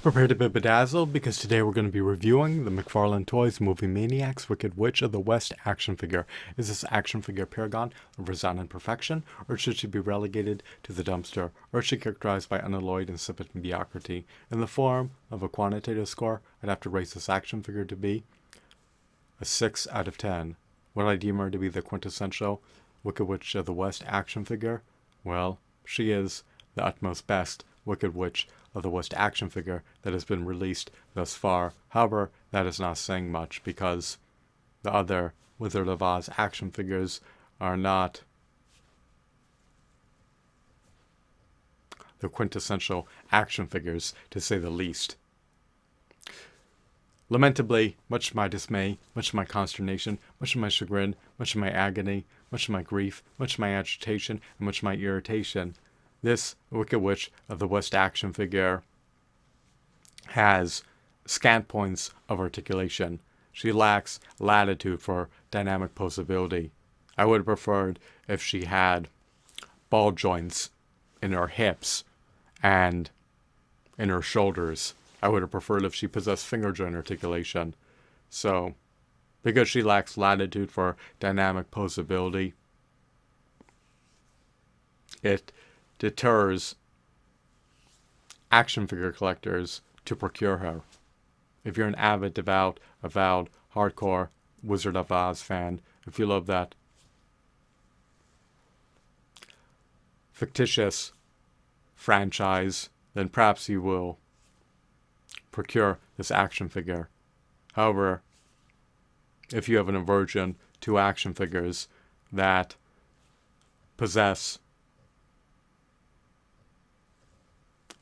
Prepare to be bedazzled because today we're going to be reviewing the McFarlane Toys movie Maniacs Wicked Witch of the West action figure. Is this action figure paragon of resounding perfection, or should she be relegated to the dumpster, or is she characterized by unalloyed insipid mediocrity? In the form of a quantitative score, I'd have to rate this action figure to be a 6 out of 10. Would I deem her to be the quintessential Wicked Witch of the West action figure? Well, she is the utmost best Wicked Witch of the West action figure that has been released thus far. However, that is not saying much because the other Wizard of Oz action figures are not the quintessential action figures, to say the least. Lamentably, much to my dismay, much to my consternation, much to my chagrin, much to my agony, much to my grief, much to my agitation, and much to my irritation, this Wicked Witch of the West action figure has scant points of articulation. She lacks latitude for dynamic posability. I would have preferred if she had ball joints in her hips and in her shoulders. I would have preferred if she possessed finger joint articulation. So, because she lacks latitude for dynamic posability, it deters action figure collectors to procure her. If you're an avid, devout, avowed, hardcore Wizard of Oz fan, if you love that fictitious franchise, then perhaps you will procure this action figure. However, if you have an aversion to action figures that possess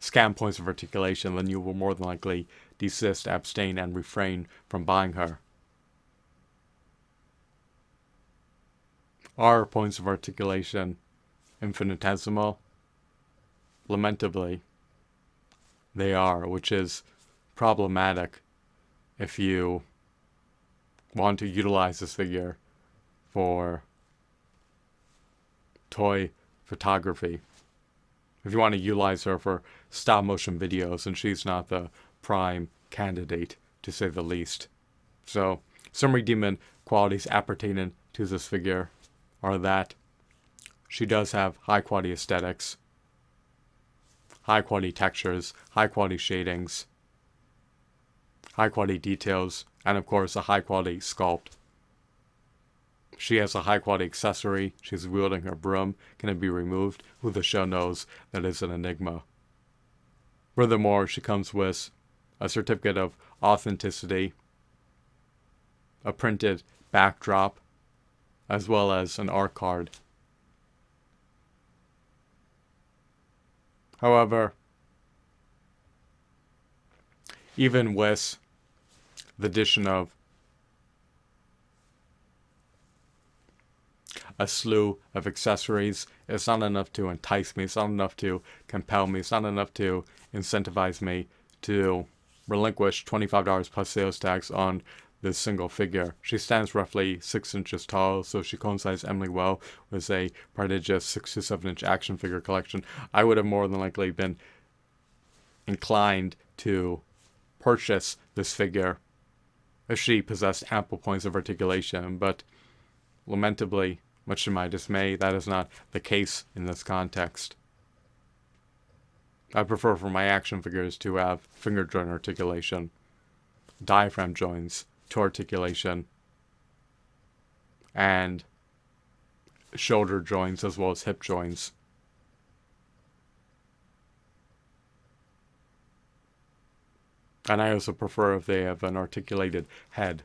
scant points of articulation, then you will more than likely desist, abstain, and refrain from buying her. Are points of articulation infinitesimal? Lamentably, they are, which is problematic if you want to utilize this figure for toy photography. If you want to utilize her for stop motion videos, and she's not the prime candidate, to say the least. So, some redeeming qualities appertaining to this figure are that she does have high quality aesthetics, high quality textures, high quality shadings, high quality details, and of course a high quality sculpt. She has a high quality accessory. She's wielding her broom. Can it be removed? Who the show knows? That is an enigma. Furthermore, she comes with a certificate of authenticity, a printed backdrop, as well as an art card. However, even with the addition of a slew of accessories, it's not enough to entice me, it's not enough to compel me, it's not enough to incentivize me to relinquish $25 plus sales tax on this single figure. She stands roughly 6 inches tall, so she coincides eminently well with a prodigious 6 to 7 inch action figure collection. I would have more than likely been inclined to purchase this figure if she possessed ample points of articulation, but lamentably, much to my dismay, that is not the case in this context. I prefer for my action figures to have finger joint articulation, diaphragm joints to articulation, and shoulder joints as well as hip joints. And I also prefer if they have an articulated head.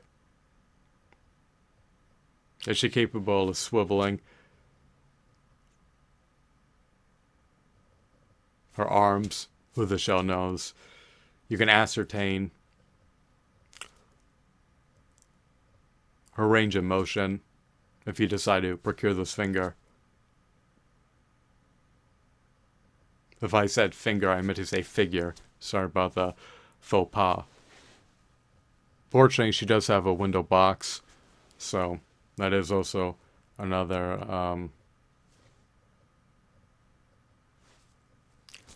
Is she capable of swiveling her arms? Who the shell knows? You can ascertain her range of motion if you decide to procure this finger. If I said finger, I meant to say figure. Sorry about the faux pas. Fortunately, she does have a window box, so that is also another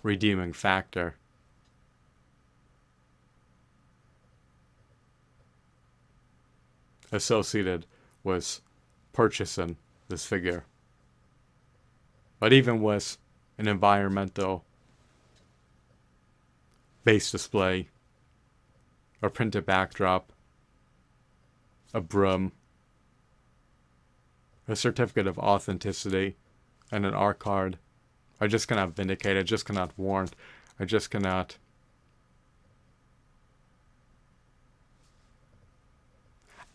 redeeming factor. associated with purchasing this figure. But even with an environmental base display, a printed backdrop, a broom, a certificate of authenticity, and an art card, I just cannot vindicate, I just cannot warrant, I just cannot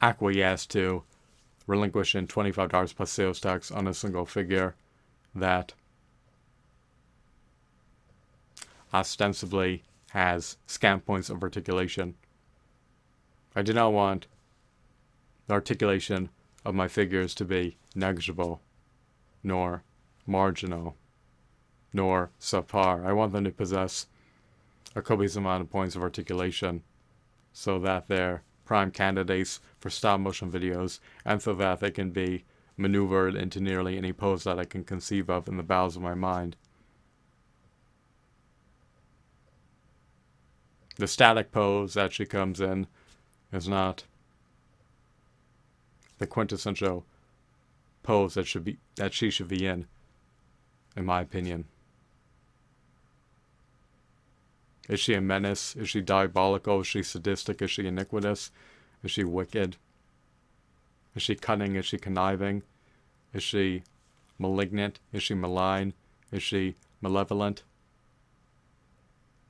acquiesce to relinquishing $25 plus sales tax on a single figure that ostensibly has scant points of articulation. I do not want the articulation of my figures to be negligible, nor marginal, nor subpar. I want them to possess a copious amount of points of articulation so that they're prime candidates for stop motion videos and so that they can be maneuvered into nearly any pose that I can conceive of in the bowels of my mind. The static pose that she comes in is not the quintessential pose that she should be in my opinion. Is she a menace? Is she diabolical? Is she sadistic? Is she iniquitous? Is she wicked? Is she cunning? Is she conniving? Is she malignant? Is she malign? Is she malevolent?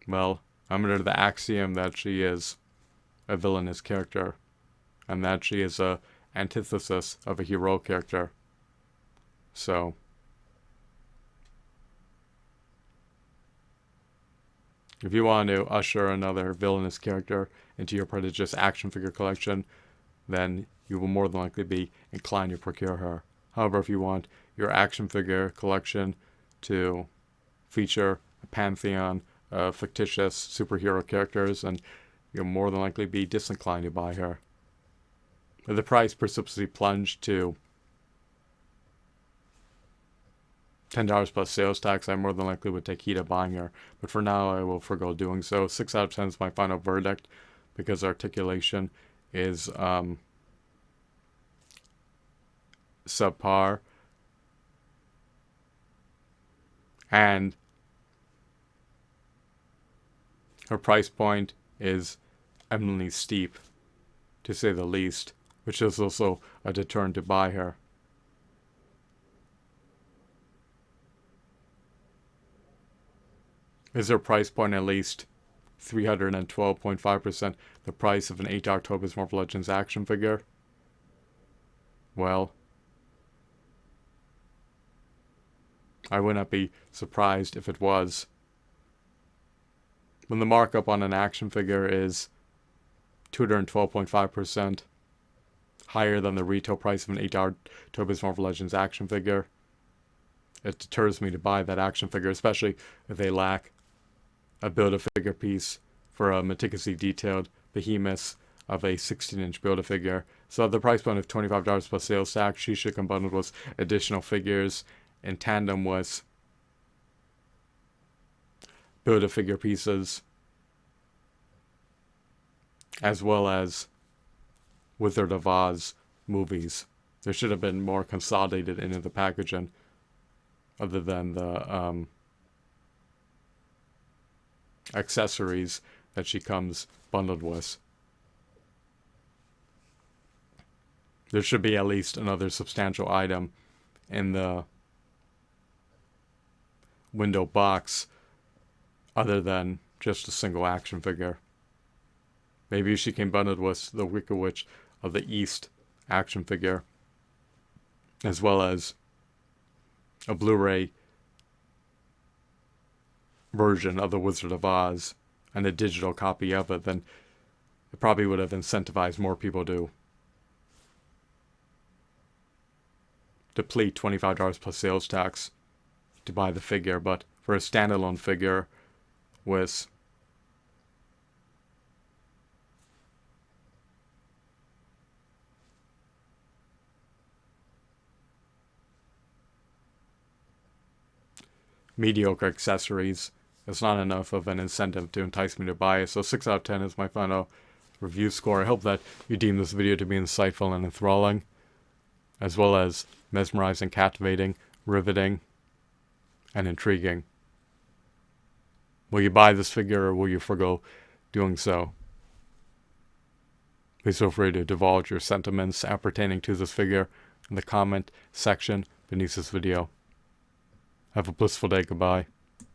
Well, I'm under the axiom that she is a villainous character, and that she is a antithesis of a hero character. So, if you want to usher another villainous character into your prodigious action figure collection, then you will more than likely be inclined to procure her. However, if you want your action figure collection to feature a pantheon of fictitious superhero characters, then you'll more than likely be disinclined to buy her. If the price precipitously plunged to $10 plus sales tax, I more than likely would take heed of buying her. But for now, I will forego doing so. 6 out of 10 is my final verdict because articulation is subpar. And her price point is eminently steep, to say the least, which is also a deterrent to buy her. Is her price point at least 312.5% the price of an $8 Tobis Marvel Legends action figure? Well, I would not be surprised if it was. When the markup on an action figure is 212.5% higher than the retail price of an $8 Tobis Marvel Legends action figure, it deters me to buy that action figure, especially if they lack a Build-A-Figure piece for a meticulously detailed behemoth of a 16-inch Build-A-Figure. So at the price point of $25 plus sales tax, she should come bundled with additional figures in tandem with Build-A-Figure pieces, as well as Wizard of Oz movies. There should have been more consolidated into the packaging other than the accessories that she comes bundled with. There should be at least another substantial item in the window box other than just a single action figure. Maybe she came bundled with the Wicked Witch of the East action figure, as well as a Blu-ray version of the Wizard of Oz and a digital copy of it, then it probably would have incentivized more people to deplete $25 plus sales tax to buy the figure. But for a standalone figure with mediocre accessories, it's not enough of an incentive to entice me to buy it. So 6 out of 10 is my final review score. I hope that you deem this video to be insightful and enthralling, as well as mesmerizing, captivating, riveting, and intriguing. Will you buy this figure, or will you forgo doing so? Please feel free to divulge your sentiments appertaining to this figure in the comment section beneath this video. Have a blissful day. Goodbye.